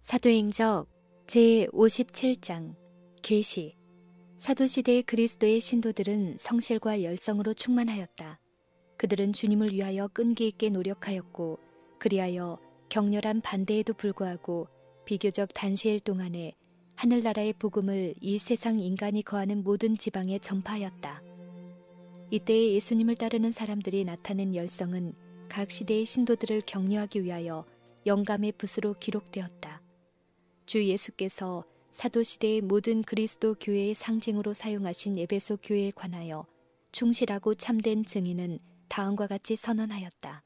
사도행적 제57장 계시. 사도시대의 그리스도의 신도들은 성실과 열성으로 충만하였다. 그들은 주님을 위하여 끈기 있게 노력하였고 그리하여 격렬한 반대에도 불구하고 비교적 단시일 동안에 하늘나라의 복음을 이 세상 인간이 거하는 모든 지방에 전파하였다. 이때에 예수님을 따르는 사람들이 나타낸 열성은 각 시대의 신도들을 격려하기 위하여 영감의 붓으로 기록되었다. 주 예수께서 사도시대의 모든 그리스도 교회의 상징으로 사용하신 에베소 교회에 관하여 충실하고 참된 증인은 다음과 같이 선언하였다.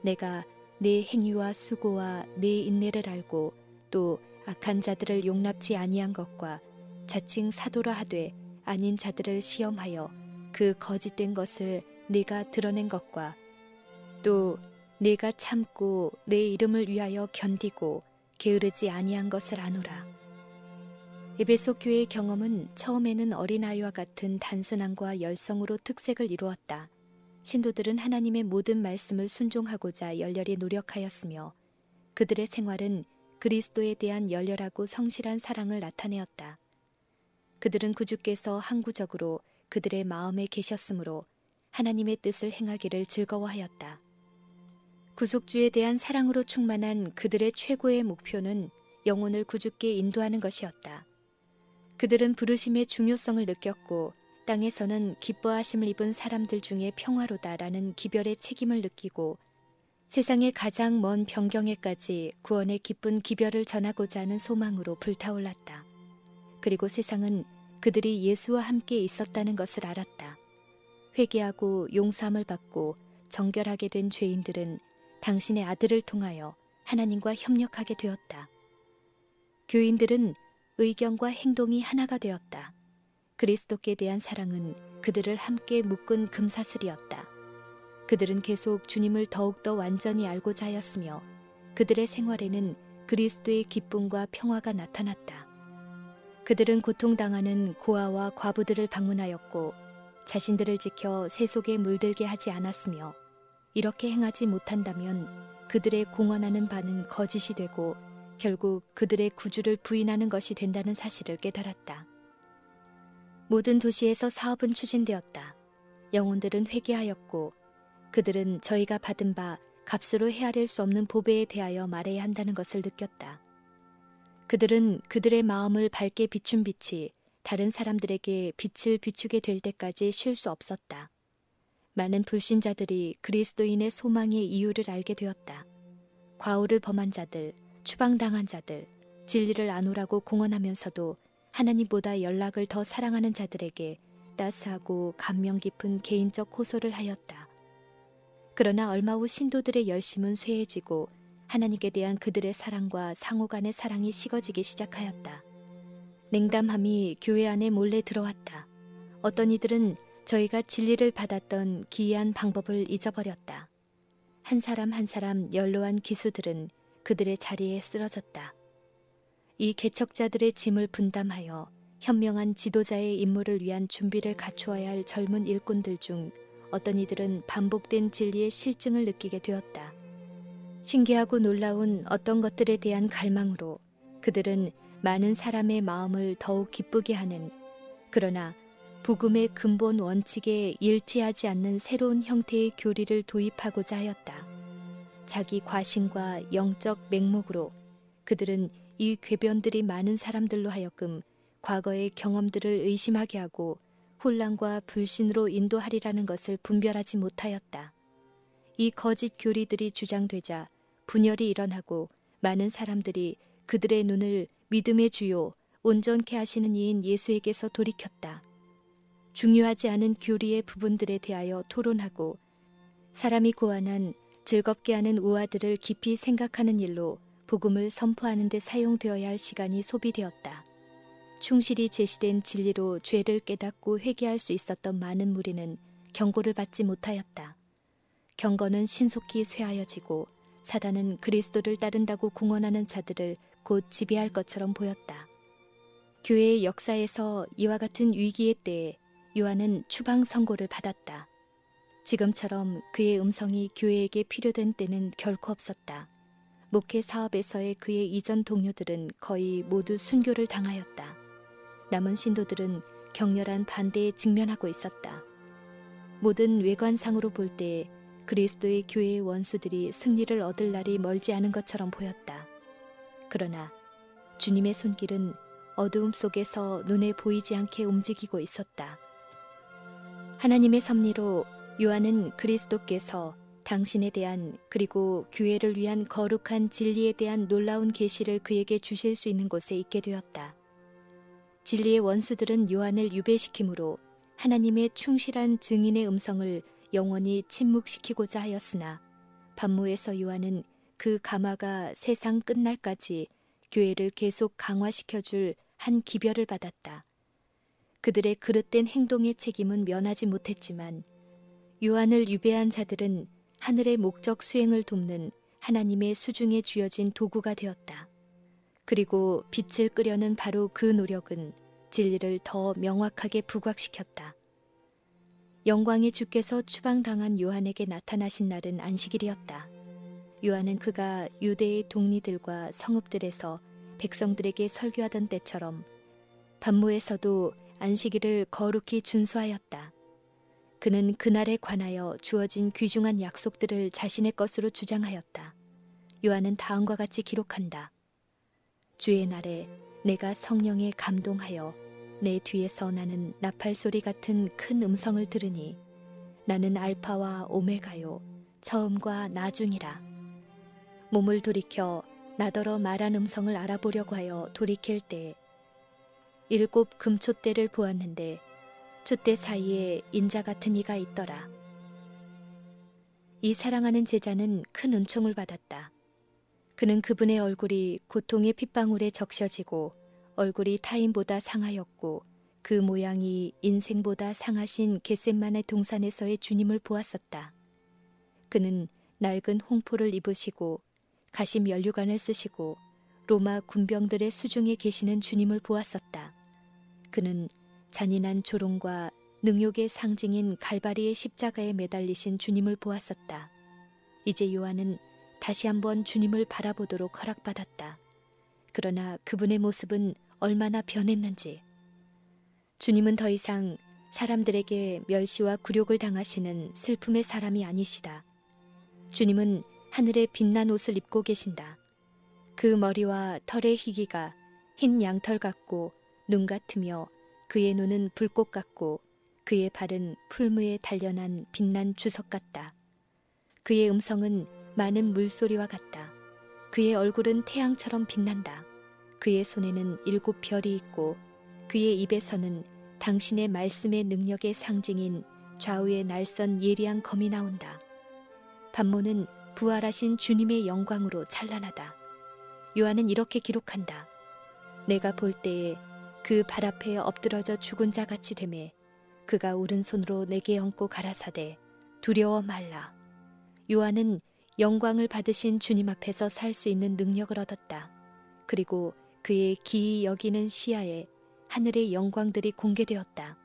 내가 네 행위와 수고와 네 인내를 알고 또 악한 자들을 용납지 아니한 것과 자칭 사도라 하되 아닌 자들을 시험하여 그 거짓된 것을 네가 드러낸 것과 또 네가 참고 내 이름을 위하여 견디고 게으르지 아니한 것을 아노라. 에베소 교회의 경험은 처음에는 어린아이와 같은 단순함과 열성으로 특색을 이루었다. 신도들은 하나님의 모든 말씀을 순종하고자 열렬히 노력하였으며 그들의 생활은 그리스도에 대한 열렬하고 성실한 사랑을 나타내었다. 그들은 구주께서 항구적으로 그들의 마음에 계셨으므로 하나님의 뜻을 행하기를 즐거워하였다. 구속주에 대한 사랑으로 충만한 그들의 최고의 목표는 영혼을 구주께 인도하는 것이었다. 그들은 부르심의 중요성을 느꼈고 땅에서는 기뻐하심을 입은 사람들 중에 평화로다라는 기별의 책임을 느끼고 세상의 가장 먼 변경에까지 구원의 기쁜 기별을 전하고자 하는 소망으로 불타올랐다. 그리고 세상은 그들이 예수와 함께 있었다는 것을 알았다. 회개하고 용서함을 받고 정결하게 된 죄인들은 당신의 아들을 통하여 하나님과 협력하게 되었다. 교인들은 의견과 행동이 하나가 되었다. 그리스도께 대한 사랑은 그들을 함께 묶은 금사슬이었다. 그들은 계속 주님을 더욱더 완전히 알고자 하였으며 그들의 생활에는 그리스도의 기쁨과 평화가 나타났다. 그들은 고통당하는 고아와 과부들을 방문하였고 자신들을 지켜 새 속에 물들게 하지 않았으며 이렇게 행하지 못한다면 그들의 공언하는 바는 거짓이 되고 결국 그들의 구주를 부인하는 것이 된다는 사실을 깨달았다. 모든 도시에서 사업은 추진되었다. 영혼들은 회개하였고 그들은 저희가 받은 바 값으로 헤아릴 수 없는 보배에 대하여 말해야 한다는 것을 느꼈다. 그들은 그들의 마음을 밝게 비춘 빛이 다른 사람들에게 빛을 비추게 될 때까지 쉴 수 없었다. 많은 불신자들이 그리스도인의 소망의 이유를 알게 되었다. 과오를 범한 자들, 추방당한 자들, 진리를 아노라고 공언하면서도 하나님보다 연락을 더 사랑하는 자들에게 따스하고 감명 깊은 개인적 호소를 하였다. 그러나 얼마 후 신도들의 열심은 쇠해지고 하나님께 대한 그들의 사랑과 상호 간의 사랑이 식어지기 시작하였다. 냉담함이 교회 안에 몰래 들어왔다. 어떤 이들은 저희가 진리를 받았던 기이한 방법을 잊어버렸다. 한 사람 한 사람 연로한 기수들은 그들의 자리에 쓰러졌다. 이 개척자들의 짐을 분담하여 현명한 지도자의 임무를 위한 준비를 갖추어야 할 젊은 일꾼들 중 어떤 이들은 반복된 진리의 실증을 느끼게 되었다. 신기하고 놀라운 어떤 것들에 대한 갈망으로 그들은 많은 사람의 마음을 더욱 기쁘게 하는, 그러나 복음의 근본 원칙에 일치하지 않는 새로운 형태의 교리를 도입하고자 하였다. 자기 과신과 영적 맹목으로 그들은 이 궤변들이 많은 사람들로 하여금 과거의 경험들을 의심하게 하고 혼란과 불신으로 인도하리라는 것을 분별하지 못하였다. 이 거짓 교리들이 주장되자 분열이 일어나고 많은 사람들이 그들의 눈을 믿음의 주요, 온전케 하시는 이인 예수에게서 돌이켰다. 중요하지 않은 교리의 부분들에 대하여 토론하고 사람이 고안한 즐겁게 하는 우화들을 깊이 생각하는 일로 복음을 선포하는 데 사용되어야 할 시간이 소비되었다. 충실히 제시된 진리로 죄를 깨닫고 회개할 수 있었던 많은 무리는 경고를 받지 못하였다. 경건은 신속히 쇠하여지고 사단은 그리스도를 따른다고 공언하는 자들을 곧 지배할 것처럼 보였다. 교회의 역사에서 이와 같은 위기의 때에 요한은 추방 선고를 받았다. 지금처럼 그의 음성이 교회에게 필요된 때는 결코 없었다. 목회 사업에서의 그의 이전 동료들은 거의 모두 순교를 당하였다. 남은 신도들은 격렬한 반대에 직면하고 있었다. 모든 외관상으로 볼 때 그리스도의 교회의 원수들이 승리를 얻을 날이 멀지 않은 것처럼 보였다. 그러나 주님의 손길은 어두움 속에서 눈에 보이지 않게 움직이고 있었다. 하나님의 섭리로 요한은 그리스도께서 당신에 대한 그리고 교회를 위한 거룩한 진리에 대한 놀라운 계시를 그에게 주실 수 있는 곳에 있게 되었다. 진리의 원수들은 요한을 유배시키므로 하나님의 충실한 증인의 음성을 영원히 침묵시키고자 하였으나 반모에서 요한은 그 가마가 세상 끝날까지 교회를 계속 강화시켜줄 한 기별을 받았다. 그들의 그릇된 행동의 책임은 면하지 못했지만 요한을 유배한 자들은 하늘의 목적 수행을 돕는 하나님의 수중에 쥐어진 도구가 되었다. 그리고 빛을 끄려는 바로 그 노력은 진리를 더 명확하게 부각시켰다. 영광의 주께서 추방당한 요한에게 나타나신 날은 안식일이었다. 요한은 그가 유대의 동리들과 성읍들에서 백성들에게 설교하던 때처럼 반모에서도 안식일을 거룩히 준수하였다. 그는 그날에 관하여 주어진 귀중한 약속들을 자신의 것으로 주장하였다. 요한은 다음과 같이 기록한다. 주의 날에 내가 성령에 감동하여 내 뒤에서 나는 나팔 소리 같은 큰 음성을 들으니 나는 알파와 오메가요 처음과 나중이라. 몸을 돌이켜 나더러 말한 음성을 알아보려고 하여 돌이킬 때 7 금촛대를 보았는데 촛대 사이에 인자 같은 이가 있더라. 이 사랑하는 제자는 큰 은총을 받았다. 그는 그분의 얼굴이 고통의 핏방울에 적셔지고 얼굴이 타인보다 상하였고 그 모양이 인생보다 상하신 겟셋만의 동산에서의 주님을 보았었다. 그는 낡은 홍포를 입으시고 가심 연류관을 쓰시고 로마 군병들의 수중에 계시는 주님을 보았었다. 그는 잔인한 조롱과 능욕의 상징인 갈바리의 십자가에 매달리신 주님을 보았었다. 이제 요한은 다시 한번 주님을 바라보도록 허락받았다. 그러나 그분의 모습은 얼마나 변했는지. 주님은 더 이상 사람들에게 멸시와 굴욕을 당하시는 슬픔의 사람이 아니시다. 주님은 하늘의 빛난 옷을 입고 계신다. 그 머리와 털의 희기가 흰 양털 같고 눈 같으며 그의 눈은 불꽃 같고 그의 발은 풀무에 단련한 빛난 주석 같다. 그의 음성은 많은 물소리와 같다. 그의 얼굴은 태양처럼 빛난다. 그의 손에는 7 별이 있고 그의 입에서는 당신의 말씀의 능력의 상징인 좌우의 날선 예리한 검이 나온다. 반모는 부활하신 주님의 영광으로 찬란하다. 요한은 이렇게 기록한다. 내가 볼 때에 그 발 앞에 엎드러져 죽은 자 같이 되매 그가 오른손으로 내게 얹고 가라사대 두려워 말라. 요한은 영광을 받으신 주님 앞에서 살 수 있는 능력을 얻었다. 그리고 그의 기이 여기는 시야에 하늘의 영광들이 공개되었다.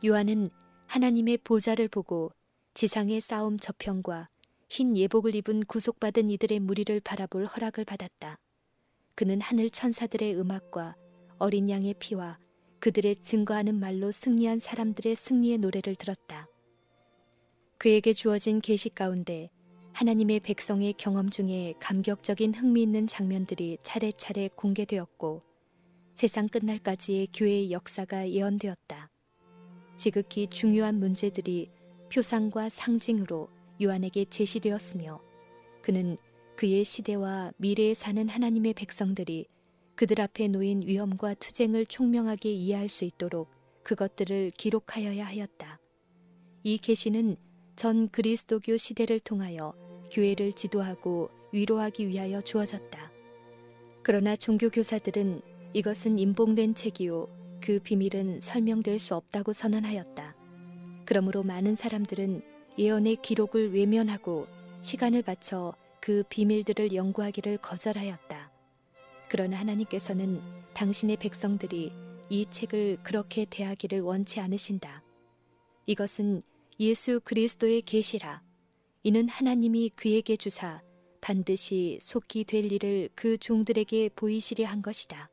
요한은 하나님의 보좌를 보고 지상의 싸움 저편과 흰 예복을 입은 구속받은 이들의 무리를 바라볼 허락을 받았다. 그는 하늘 천사들의 음악과 어린 양의 피와 그들의 증거하는 말로 승리한 사람들의 승리의 노래를 들었다. 그에게 주어진 계시 가운데 하나님의 백성의 경험 중에 감격적인 흥미있는 장면들이 차례차례 공개되었고 세상 끝날까지의 교회의 역사가 예언되었다. 지극히 중요한 문제들이 표상과 상징으로 요한에게 제시되었으며 그는 그의 시대와 미래에 사는 하나님의 백성들이 그들 앞에 놓인 위험과 투쟁을 총명하게 이해할 수 있도록 그것들을 기록하여야 하였다. 이 계시는 전 그리스도교 시대를 통하여 교회를 지도하고 위로하기 위하여 주어졌다. 그러나 종교교사들은 이것은 인봉된 책이요 그 비밀은 설명될 수 없다고 선언하였다. 그러므로 많은 사람들은 예언의 기록을 외면하고 시간을 바쳐 그 비밀들을 연구하기를 거절하였다. 그러나 하나님께서는 당신의 백성들이 이 책을 그렇게 대하기를 원치 않으신다. 이것은 예수 그리스도의 계시라. 이는 하나님이 그에게 주사 반드시 속히 될 일을 그 종들에게 보이시려 한 것이다.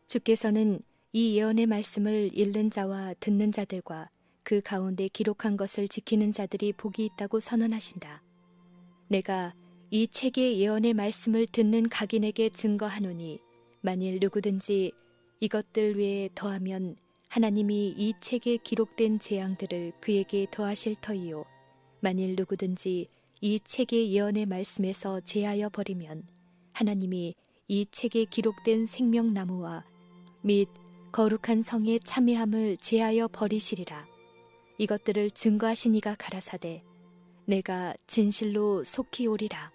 주께서는 이 예언의 말씀을 읽는 자와 듣는 자들과 그 가운데 기록한 것을 지키는 자들이 복이 있다고 선언하신다. 내가 이 책의 예언의 말씀을 듣는 각인에게 증거하노니 만일 누구든지 이것들 외에 더하면 하나님이 이 책에 기록된 재앙들을 그에게 더하실 터이요 만일 누구든지 이 책의 예언의 말씀에서 제하여 버리면 하나님이 이 책에 기록된 생명나무와 및 거룩한 성의 참회함을 제하여 버리시리라. 이것들을 증거하시니가 가라사대 내가 진실로 속히 오리라.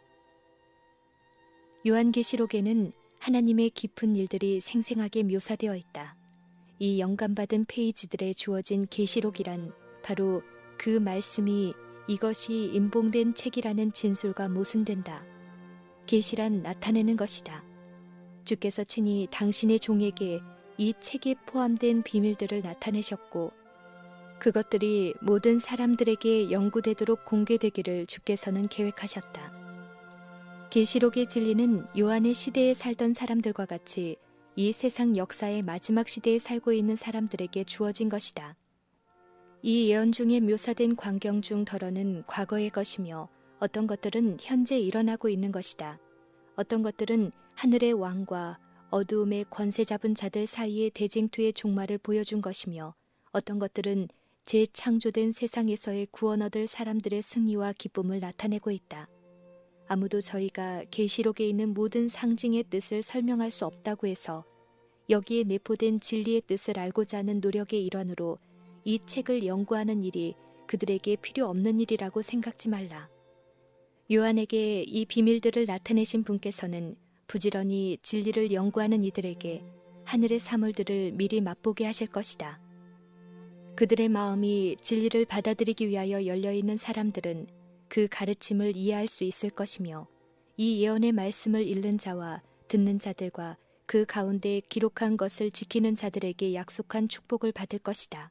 요한계시록에는 하나님의 깊은 일들이 생생하게 묘사되어 있다. 이 영감받은 페이지들에 주어진 계시록이란 바로 그 말씀이 이것이 임봉된 책이라는 진술과 모순된다. 계시란 나타내는 것이다. 주께서 친히 당신의 종에게 이 책에 포함된 비밀들을 나타내셨고 그것들이 모든 사람들에게 연구되도록 공개되기를 주께서는 계획하셨다. 계시록의 진리는 요한의 시대에 살던 사람들과 같이 이 세상 역사의 마지막 시대에 살고 있는 사람들에게 주어진 것이다. 이 예언 중에 묘사된 광경 중 덜어는 과거의 것이며 어떤 것들은 현재 일어나고 있는 것이다. 어떤 것들은 하늘의 왕과 어두움의 권세 잡은 자들 사이의 대쟁투의 종말을 보여준 것이며 어떤 것들은 재창조된 세상에서의 구원 얻을 사람들의 승리와 기쁨을 나타내고 있다. 아무도 저희가 계시록에 있는 모든 상징의 뜻을 설명할 수 없다고 해서 여기에 내포된 진리의 뜻을 알고자 하는 노력의 일환으로 이 책을 연구하는 일이 그들에게 필요 없는 일이라고 생각지 말라. 요한에게 이 비밀들을 나타내신 분께서는 부지런히 진리를 연구하는 이들에게 하늘의 사물들을 미리 맛보게 하실 것이다. 그들의 마음이 진리를 받아들이기 위하여 열려있는 사람들은 그 가르침을 이해할 수 있을 것이며 이 예언의 말씀을 읽는 자와 듣는 자들과 그 가운데 기록한 것을 지키는 자들에게 약속한 축복을 받을 것이다.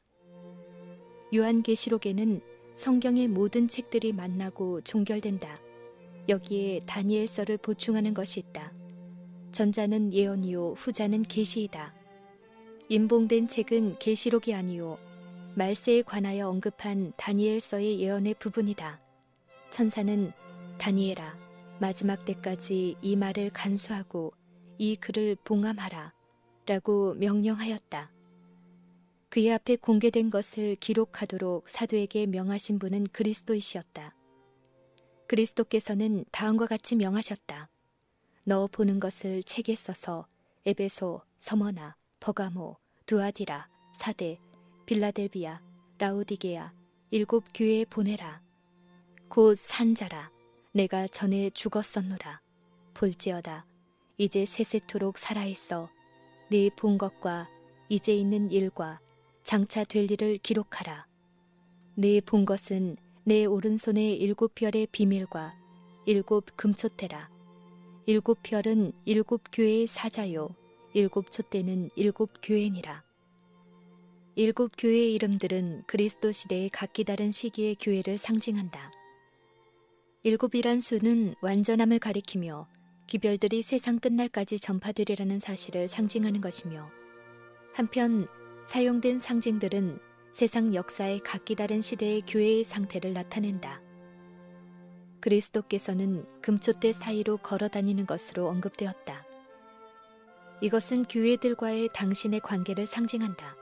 요한계시록에는 성경의 모든 책들이 만나고 종결된다. 여기에 다니엘서를 보충하는 것이 있다. 전자는 예언이요 후자는 계시이다. 임봉된 책은 계시록이 아니요 말세에 관하여 언급한 다니엘서의 예언의 부분이다. 천사는 다니엘아 마지막 때까지 이 말을 간수하고 이 글을 봉함하라 라고 명령하였다. 그의 앞에 공개된 것을 기록하도록 사도에게 명하신 분은 그리스도이시었다. 그리스도께서는 다음과 같이 명하셨다. 너 보는 것을 책에 써서 에베소, 서머나, 버가모, 두아디라, 사데, 빌라델비아, 라우디게아, 7 교회에 보내라. 곧 산자라 내가 전에 죽었었노라. 볼지어다 이제 세세토록 살아있어 네 본 것과 이제 있는 일과 장차 될 일을 기록하라. 네 본 것은 내 오른손의 7 별의 비밀과 7 금촛대라. 7 별은 7 교회의 사자요 7 촛대는 7 교회니라. 7 교회의 이름들은 그리스도 시대의 각기 다른 시기의 교회를 상징한다. 7이란 수는 완전함을 가리키며 기별들이 세상 끝날까지 전파되리라는 사실을 상징하는 것이며 한편 사용된 상징들은 세상 역사의 각기 다른 시대의 교회의 상태를 나타낸다. 그리스도께서는 금촛대 사이로 걸어 다니는 것으로 언급되었다. 이것은 교회들과의 당신의 관계를 상징한다.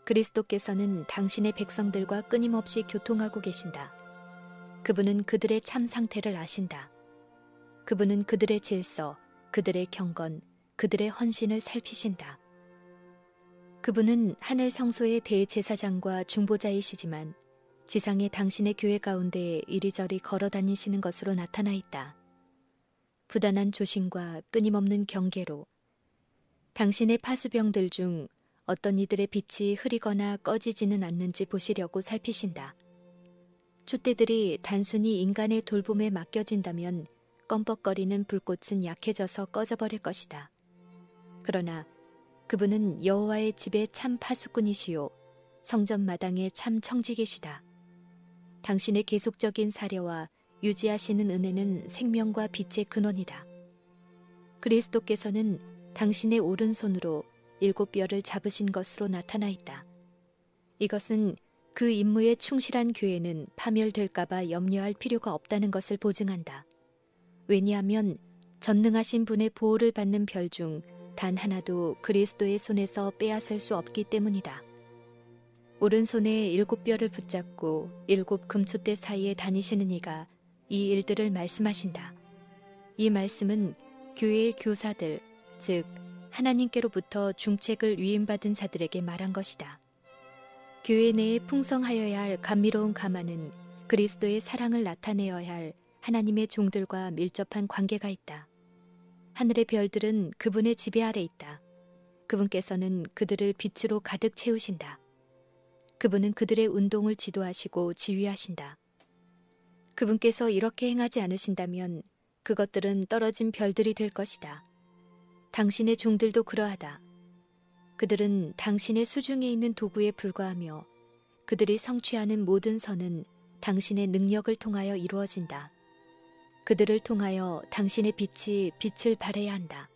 그리스도께서는 당신의 백성들과 끊임없이 교통하고 계신다. 그분은 그들의 참 상태를 아신다. 그분은 그들의 질서, 그들의 경건, 그들의 헌신을 살피신다. 그분은 하늘 성소의 대제사장과 중보자이시지만 지상의 당신의 교회 가운데 이리저리 걸어 다니시는 것으로 나타나 있다. 부단한 조심과 끊임없는 경계로 당신의 파수병들 중 어떤 이들의 빛이 흐리거나 꺼지지는 않는지 보시려고 살피신다. 촛대들이 단순히 인간의 돌봄에 맡겨진다면 껌뻑거리는 불꽃은 약해져서 꺼져버릴 것이다. 그러나 그분은 여호와의 집의 참 파수꾼이시요 성전 마당의 참 청지기시다. 당신의 계속적인 사려와 유지하시는 은혜는 생명과 빛의 근원이다. 그리스도께서는 당신의 오른손으로 7뼈를 잡으신 것으로 나타나 있다. 이것은 그 임무에 충실한 교회는 파멸될까봐 염려할 필요가 없다는 것을 보증한다. 왜냐하면 전능하신 분의 보호를 받는 별 중 단 하나도 그리스도의 손에서 빼앗을 수 없기 때문이다. 오른손에 7뼈를 붙잡고 7 금촛대 사이에 다니시는 이가 이 일들을 말씀하신다. 이 말씀은 교회의 교사들, 즉 하나님께로부터 중책을 위임받은 자들에게 말한 것이다. 교회 내에 풍성하여야 할 감미로운 가마는 그리스도의 사랑을 나타내어야 할 하나님의 종들과 밀접한 관계가 있다. 하늘의 별들은 그분의 지배 아래 있다. 그분께서는 그들을 빛으로 가득 채우신다. 그분은 그들의 운동을 지도하시고 지휘하신다. 그분께서 이렇게 행하지 않으신다면 그것들은 떨어진 별들이 될 것이다. 당신의 종들도 그러하다. 그들은 당신의 수중에 있는 도구에 불과하며 그들이 성취하는 모든 선은 당신의 능력을 통하여 이루어진다. 그들을 통하여 당신의 빛이 빛을 발해야 한다.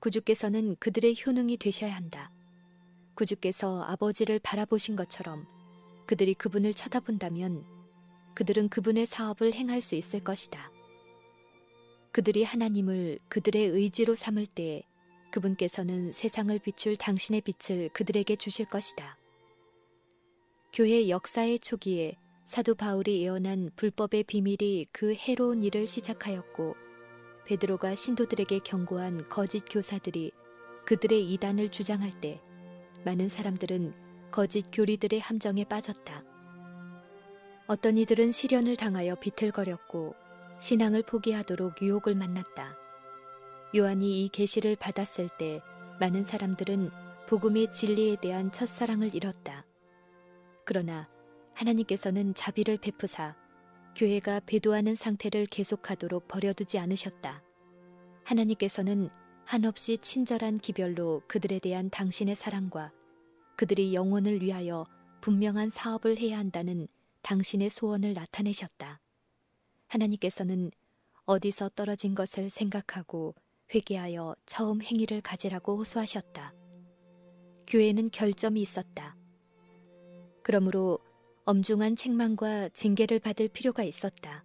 구주께서는 그들의 효능이 되셔야 한다. 구주께서 아버지를 바라보신 것처럼 그들이 그분을 쳐다본다면 그들은 그분의 사업을 행할 수 있을 것이다. 그들이 하나님을 그들의 의지로 삼을 때 그분께서는 세상을 비출 당신의 빛을 그들에게 주실 것이다. 교회 역사의 초기에 사도 바울이 예언한 불법의 비밀이 그 해로운 일을 시작하였고 베드로가 신도들에게 경고한 거짓 교사들이 그들의 이단을 주장할 때 많은 사람들은 거짓 교리들의 함정에 빠졌다. 어떤 이들은 시련을 당하여 비틀거렸고 신앙을 포기하도록 유혹을 만났다. 요한이 이 계시를 받았을 때 많은 사람들은 복음의 진리에 대한 첫사랑을 잃었다. 그러나 하나님께서는 자비를 베푸사 교회가 배도하는 상태를 계속하도록 버려두지 않으셨다. 하나님께서는 한없이 친절한 기별로 그들에 대한 당신의 사랑과 그들이 영혼을 위하여 분명한 사업을 해야 한다는 당신의 소원을 나타내셨다. 하나님께서는 어디서 떨어진 것을 생각하고 회개하여 처음 행위를 가지라고 호소하셨다. 교회는 결점이 있었다. 그러므로 엄중한 책망과 징계를 받을 필요가 있었다.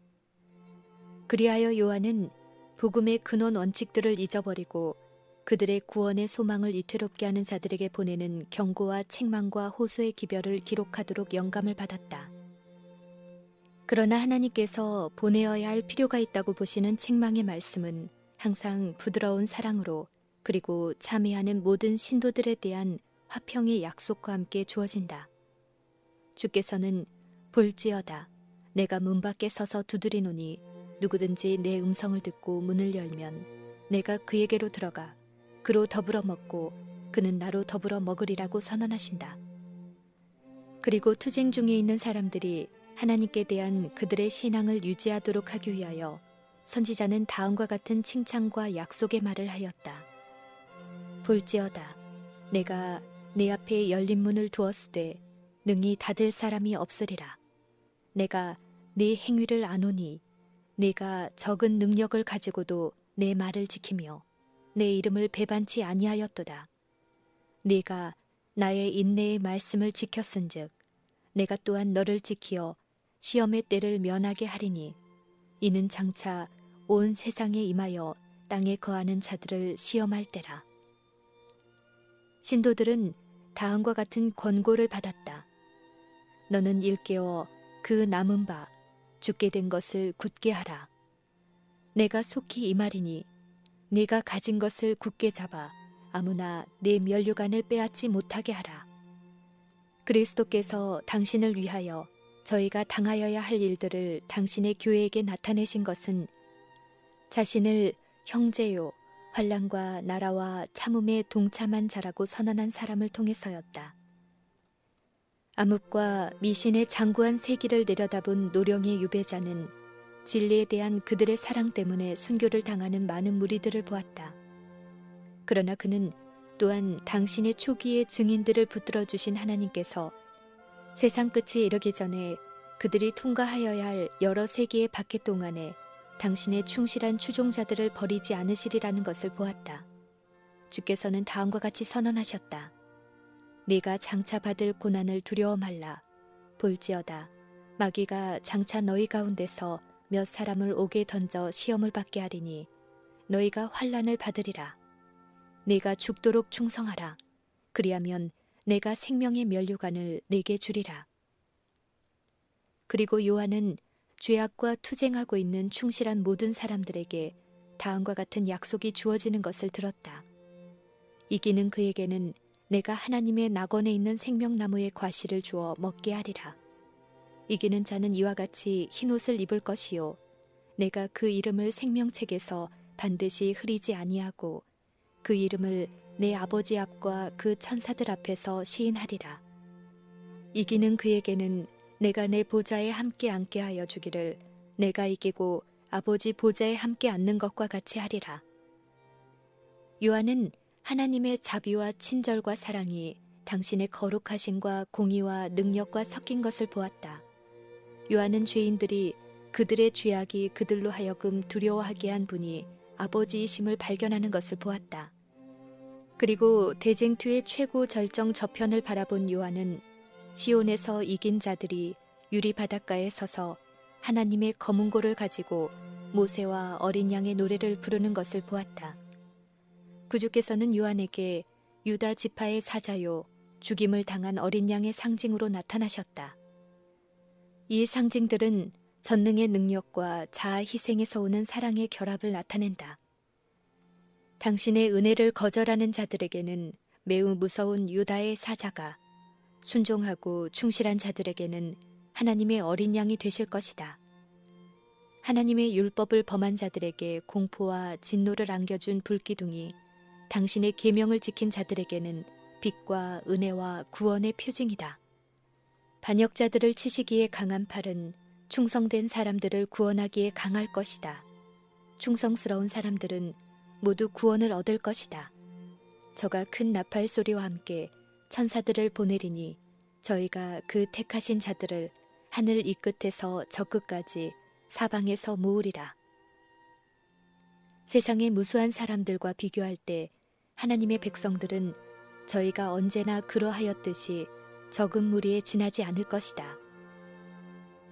그리하여 요한은 복음의 근원 원칙들을 잊어버리고 그들의 구원의 소망을 위태롭게 하는 자들에게 보내는 경고와 책망과 호소의 기별을 기록하도록 영감을 받았다. 그러나 하나님께서 보내어야 할 필요가 있다고 보시는 책망의 말씀은 항상 부드러운 사랑으로 그리고 참여하는 모든 신도들에 대한 화평의 약속과 함께 주어진다. 주께서는 볼지어다 내가 문 밖에 서서 두드리노니 누구든지 내 음성을 듣고 문을 열면 내가 그에게로 들어가 그로 더불어 먹고 그는 나로 더불어 먹으리라고 선언하신다. 그리고 투쟁 중에 있는 사람들이 하나님께 대한 그들의 신앙을 유지하도록 하기 위하여 선지자는 다음과 같은 칭찬과 약속의 말을 하였다. 볼지어다 내가 내 앞에 열린 문을 두었으되 능히 닫을 사람이 없으리라. 내가 네 행위를 아노니 네가 적은 능력을 가지고도 내 말을 지키며 내 이름을 배반치 아니하였도다. 네가 나의 인내의 말씀을 지켰은즉 내가 또한 너를 지키어 시험의 때를 면하게 하리니 이는 장차 온 세상에 임하여 땅에 거하는 자들을 시험할 때라. 신도들은 다음과 같은 권고를 받았다. 너는 일깨워 그 남은 바 죽게 된 것을 굳게 하라. 내가 속히 임하리니 네가 가진 것을 굳게 잡아 아무나 내 면류관을 빼앗지 못하게 하라. 그리스도께서 당신을 위하여 저희가 당하여야 할 일들을 당신의 교회에게 나타내신 것은 자신을 형제요 환난과 나라와 참음에 동참한 자라고 선언한 사람을 통해서였다. 암흑과 미신의 장구한 세기를 내려다본 노령의 유배자는 진리에 대한 그들의 사랑 때문에 순교를 당하는 많은 무리들을 보았다. 그러나 그는 또한 당신의 초기의 증인들을 붙들어 주신 하나님께서 세상 끝이 이르기 전에 그들이 통과하여야 할 여러 세기의 박해 동안에 당신의 충실한 추종자들을 버리지 않으시리라는 것을 보았다. 주께서는 다음과 같이 선언하셨다. 네가 장차 받을 고난을 두려워 말라. 볼지어다 마귀가 장차 너희 가운데서 몇 사람을 옥에 던져 시험을 받게 하리니 너희가 환난을 받으리라. 네가 죽도록 충성하라. 그리하면 내가 생명의 면류관을 네게 주리라. 그리고 요한은 죄악과 투쟁하고 있는 충실한 모든 사람들에게 다음과 같은 약속이 주어지는 것을 들었다. 이기는 그에게는 내가 하나님의 낙원에 있는 생명나무의 과실을 주어 먹게 하리라. 이기는 자는 이와 같이 흰옷을 입을 것이요 내가 그 이름을 생명책에서 반드시 흐리지 아니하고 그 이름을 내 아버지 앞과 그 천사들 앞에서 시인하리라. 이기는 그에게는 내가 내 보좌에 함께 앉게 하여 주기를 내가 이기고 아버지 보좌에 함께 앉는 것과 같이 하리라. 요한은 하나님의 자비와 친절과 사랑이 당신의 거룩하심과 공의와 능력과 섞인 것을 보았다. 요한은 죄인들이 그들의 죄악이 그들로 하여금 두려워하게 한 분이 아버지이심을 발견하는 것을 보았다. 그리고 대쟁투의 최고 절정 저편을 바라본 요한은 시온에서 이긴 자들이 유리 바닷가에 서서 하나님의 검은고를 가지고 모세와 어린 양의 노래를 부르는 것을 보았다. 구주께서는 요한에게 유다 지파의 사자요 죽임을 당한 어린 양의 상징으로 나타나셨다. 이 상징들은 전능의 능력과 자아 희생에서 오는 사랑의 결합을 나타낸다. 당신의 은혜를 거절하는 자들에게는 매우 무서운 유다의 사자가, 순종하고 충실한 자들에게는 하나님의 어린 양이 되실 것이다. 하나님의 율법을 범한 자들에게 공포와 진노를 안겨준 불기둥이 당신의 계명을 지킨 자들에게는 빛과 은혜와 구원의 표징이다. 반역자들을 치시기에 강한 팔은 충성된 사람들을 구원하기에 강할 것이다. 충성스러운 사람들은 모두 구원을 얻을 것이다. 저가 큰 나팔 소리와 함께 천사들을 보내리니 저희가 그 택하신 자들을 하늘 이 끝에서 저 끝까지 사방에서 모으리라. 세상의 무수한 사람들과 비교할 때 하나님의 백성들은 저희가 언제나 그러하였듯이 적은 무리에 지나지 않을 것이다.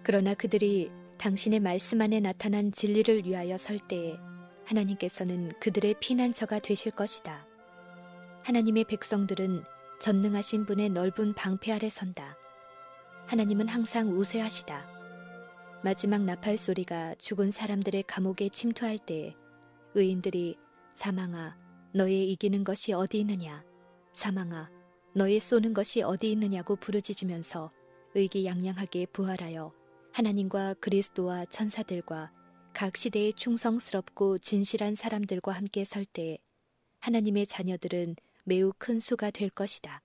그러나 그들이 당신의 말씀 안에 나타난 진리를 위하여 설 때에 하나님께서는 그들의 피난처가 되실 것이다. 하나님의 백성들은 전능하신 분의 넓은 방패 아래 선다. 하나님은 항상 우세하시다. 마지막 나팔 소리가 죽은 사람들의 감옥에 침투할 때에 의인들이 사망아 너의 이기는 것이 어디 있느냐, 사망아 너의 쏘는 것이 어디 있느냐고 부르짖으면서 의기양양하게 부활하여 하나님과 그리스도와 천사들과 각 시대의 충성스럽고 진실한 사람들과 함께 설 때에 하나님의 자녀들은 매우 큰 수가 될 것이다.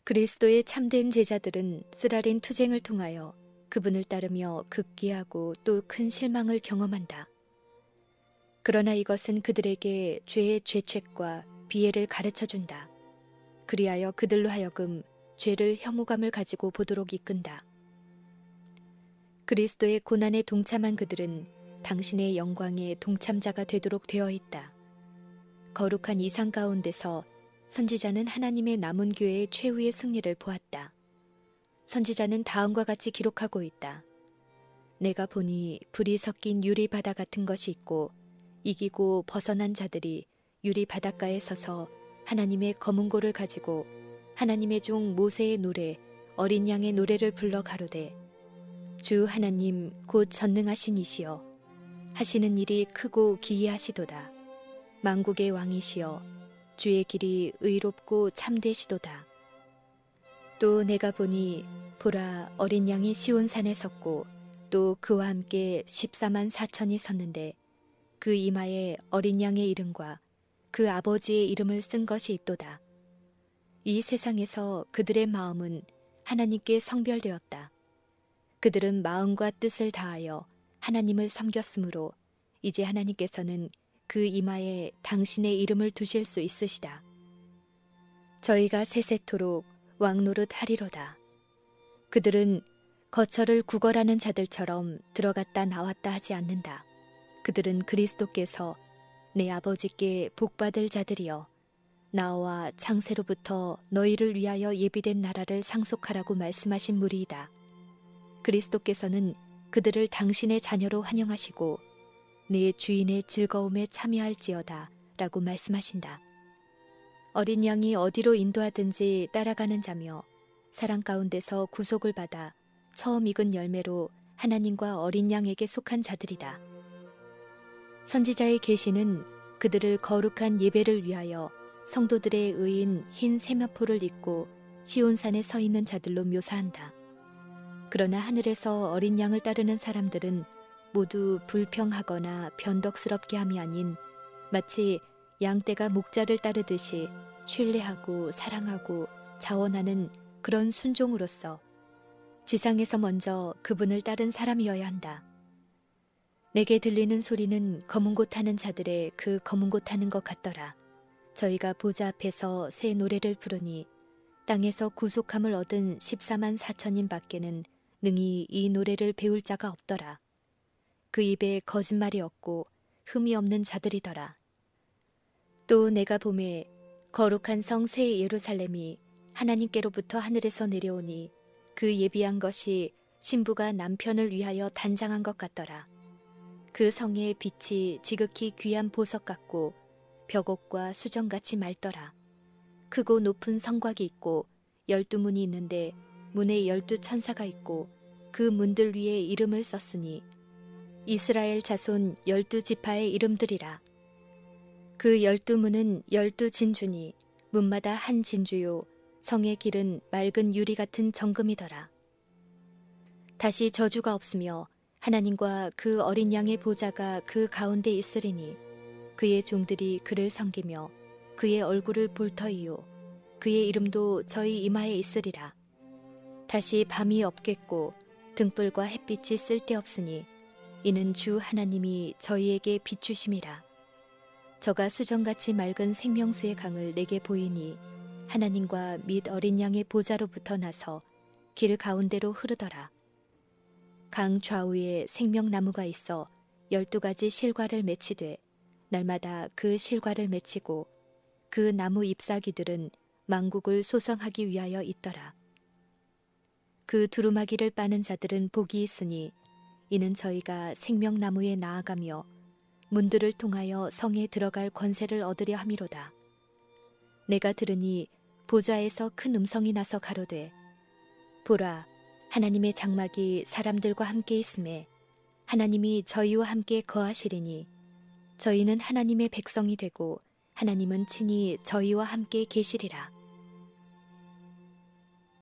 그리스도의 참된 제자들은 쓰라린 투쟁을 통하여 그분을 따르며 극기하고 또 큰 실망을 경험한다. 그러나 이것은 그들에게 죄의 죄책과 비애를 가르쳐준다. 그리하여 그들로 하여금 죄를 혐오감을 가지고 보도록 이끈다. 그리스도의 고난에 동참한 그들은 당신의 영광의 동참자가 되도록 되어 있다. 거룩한 이상 가운데서 선지자는 하나님의 남은 교회의 최후의 승리를 보았다. 선지자는 다음과 같이 기록하고 있다. 내가 보니 불이 섞인 유리 바다 같은 것이 있고 이기고 벗어난 자들이 유리 바닷가에 서서 하나님의 검은고를 가지고 하나님의 종 모세의 노래 어린 양의 노래를 불러 가로되 주 하나님 곧 전능하신 이시여 하시는 일이 크고 기이하시도다. 만국의 왕이시여 주의 길이 의롭고 참되시도다. 또 내가 보니 보라 어린 양이 시온산에 섰고 또 그와 함께 14만 4천이 섰는데 그 이마에 어린 양의 이름과 그 아버지의 이름을 쓴 것이 있도다. 이 세상에서 그들의 마음은 하나님께 성별되었다. 그들은 마음과 뜻을 다하여 하나님을 섬겼으므로 이제 하나님께서는 그 이마에 당신의 이름을 두실 수 있으시다. 저희가 세세토록 왕노릇 하리로다. 그들은 거처를 구걸하는 자들처럼 들어갔다 나왔다 하지 않는다. 그들은 그리스도께서 내 아버지께 복받을 자들이여 나와 창세로부터 너희를 위하여 예비된 나라를 상속하라고 말씀하신 무리이다. 그리스도께서는 그들을 당신의 자녀로 환영하시고 내 주인의 즐거움에 참여할지어다 라고 말씀하신다. 어린 양이 어디로 인도하든지 따라가는 자며 사랑 가운데서 구속을 받아 처음 익은 열매로 하나님과 어린 양에게 속한 자들이다. 선지자의 계시는 그들을 거룩한 예배를 위하여 성도들의 의인 흰 세마포를 입고 시온산에 서 있는 자들로 묘사한다. 그러나 하늘에서 어린 양을 따르는 사람들은 모두 불평하거나 변덕스럽게 함이 아닌 마치 양떼가 목자를 따르듯이 신뢰하고 사랑하고 자원하는 그런 순종으로서 지상에서 먼저 그분을 따른 사람이어야 한다. 내게 들리는 소리는 검은 곳 타는 자들의 그 검은 곳 타는 것 같더라. 저희가 보좌 앞에서 새 노래를 부르니 땅에서 구속함을 얻은 14만 4천인 밖에는 능히 이 노래를 배울 자가 없더라. 그 입에 거짓말이 없고 흠이 없는 자들이더라. 또 내가 보매 거룩한 성 새 예루살렘이 하나님께로부터 하늘에서 내려오니 그 예비한 것이 신부가 남편을 위하여 단장한 것 같더라. 그 성의 빛이 지극히 귀한 보석 같고 벽옥과 수정같이 맑더라. 크고 높은 성곽이 있고 12문이 있는데 문에 12천사가 있고 그 문들 위에 이름을 썼으니 이스라엘 자손 12지파의 이름들이라. 그 12문은 12진주니 문마다 한 진주요 성의 길은 맑은 유리 같은 정금이더라. 다시 저주가 없으며 하나님과 그 어린 양의 보좌가 그 가운데 있으리니 그의 종들이 그를 섬기며 그의 얼굴을 볼 터이요 그의 이름도 저희 이마에 있으리라. 다시 밤이 없겠고 등불과 햇빛이 쓸데없으니 이는 주 하나님이 저희에게 비추심이라. 저가 수정같이 맑은 생명수의 강을 내게 보이니 하나님과 및 어린 양의 보좌로부터 나서 길 가운데로 흐르더라. 강 좌우에 생명나무가 있어 12가지 실과를 맺히되 날마다 그 실과를 맺히고 그 나무 잎사귀들은 만국을 소성하기 위하여 있더라. 그 두루마기를 빠는 자들은 복이 있으니 이는 저희가 생명나무에 나아가며 문들을 통하여 성에 들어갈 권세를 얻으려 함이로다. 내가 들으니 보좌에서 큰 음성이 나서 가로되 보라 하나님의 장막이 사람들과 함께 있음에 하나님이 저희와 함께 거하시리니 저희는 하나님의 백성이 되고 하나님은 친히 저희와 함께 계시리라.